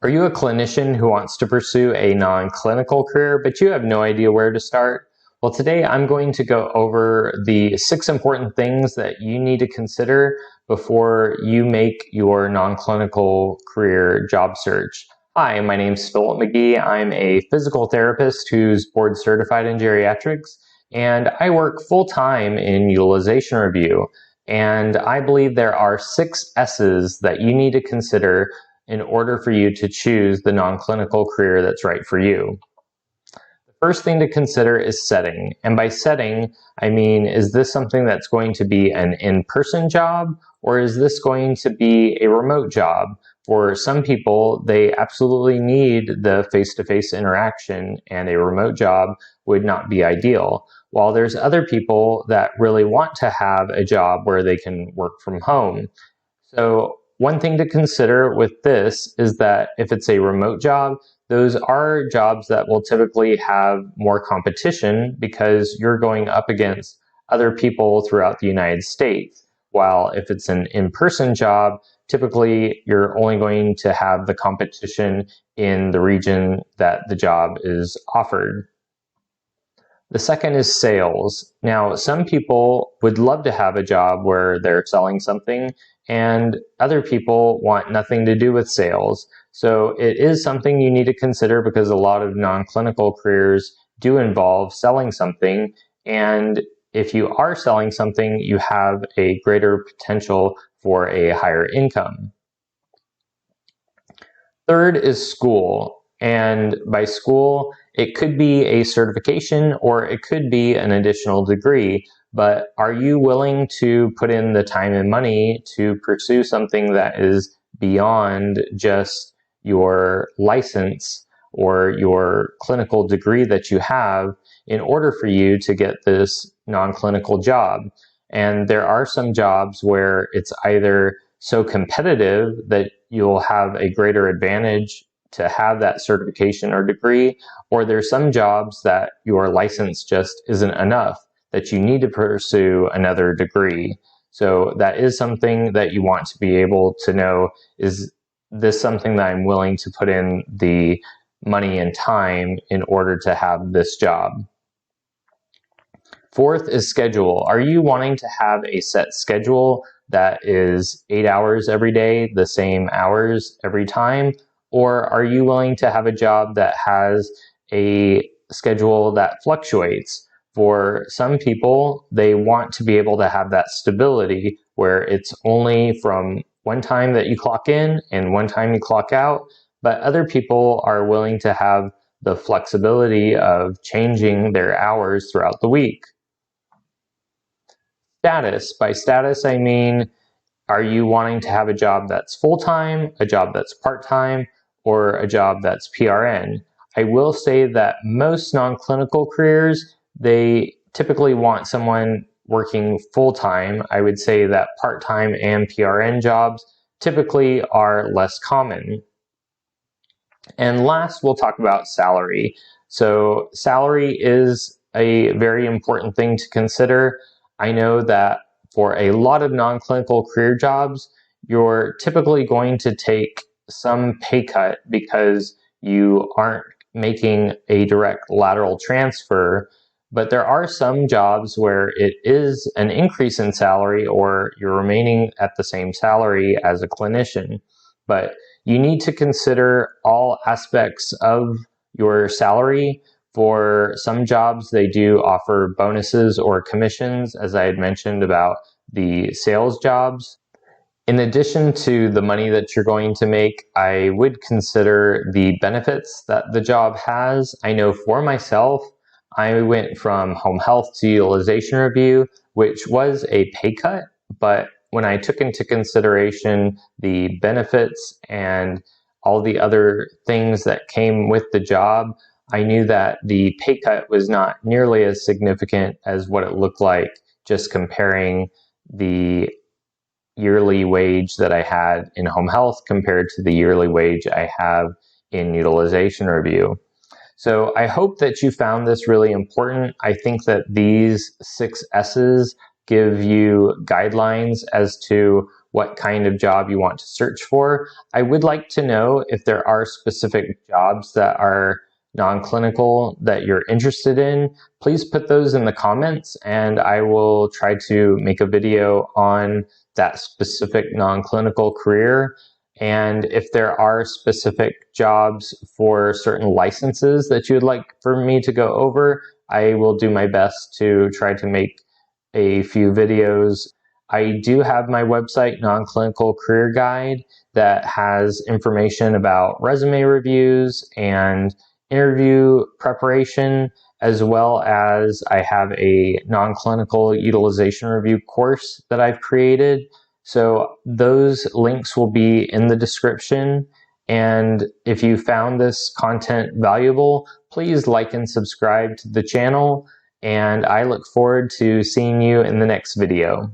Are you a clinician who wants to pursue a non-clinical career, but you have no idea where to start? Well, today I'm going to go over the 6 important things that you need to consider before you make your non-clinical career job search. Hi, my name is Philip McGee. I'm a physical therapist who's board certified in geriatrics, and I work full-time in utilization review. And I believe there are 6 S's that you need to consider in order for you to choose the non-clinical career that's right for you. The first thing to consider is setting. And by setting, I mean, is this something that's going to be an in-person job, or is this going to be a remote job? For some people, they absolutely need the face-to-face interaction, and a remote job would not be ideal. While there's other people that really want to have a job where they can work from home. So one thing to consider with this is that if it's a remote job, those are jobs that will typically have more competition because you're going up against other people throughout the United States. While if it's an in-person job, typically you're only going to have the competition in the region that the job is offered. The second is sales. Now, some people would love to have a job where they're selling something, and other people want nothing to do with sales. So it is something you need to consider because a lot of non-clinical careers do involve selling something, and if you are selling something, you have a greater potential for a higher income. Third is school. And by school, it could be a certification or it could be an additional degree, but are you willing to put in the time and money to pursue something that is beyond just your license or your clinical degree that you have in order for you to get this non-clinical job? And there are some jobs where it's either so competitive that you'll have a greater advantage to have that certification or degree, or there's some jobs that your license just isn't enough, that you need to pursue another degree. So that is something that you want to be able to know, is this something that I'm willing to put in the money and time in order to have this job? Fourth is schedule. Are you wanting to have a set schedule that is 8 hours every day, the same hours every time? Or are you willing to have a job that has a schedule that fluctuates? For some people, they want to be able to have that stability where it's only from one time that you clock in and one time you clock out, but other people are willing to have the flexibility of changing their hours throughout the week. Status. By status, I mean, are you wanting to have a job that's full-time, a job that's part-time, or a job that's PRN? I will say that most non-clinical careers, they typically want someone working full-time. I would say that part-time and PRN jobs typically are less common. And last, we'll talk about salary. So salary is a very important thing to consider. I know that for a lot of non-clinical career jobs, you're typically going to take some pay cut because you aren't making a direct lateral transfer, but there are some jobs where it is an increase in salary or you're remaining at the same salary as a clinician. But you need to consider all aspects of your salary. For some jobs, they do offer bonuses or commissions, as I had mentioned about the sales jobs. In addition to the money that you're going to make, I would consider the benefits that the job has. I know for myself, I went from home health to utilization review, which was a pay cut, but when I took into consideration the benefits and all the other things that came with the job, I knew that the pay cut was not nearly as significant as what it looked like just comparing the yearly wage that I had in home health compared to the yearly wage I have in utilization review. So I hope that you found this really important. I think that these 6 S's give you guidelines as to what kind of job you want to search for. I would like to know if there are specific jobs that are non-clinical that you're interested in. Please put those in the comments and I will try to make a video on that specific non-clinical career. And if there are specific jobs for certain licenses that you would like for me to go over, I will do my best to try to make a few videos. I do have my website, Nonclinical Career Guide, that has information about resume reviews and interview preparation, as well as I have a non-clinical utilization review course that I've created. So those links will be in the description. And if you found this content valuable, please like and subscribe to the channel. And I look forward to seeing you in the next video.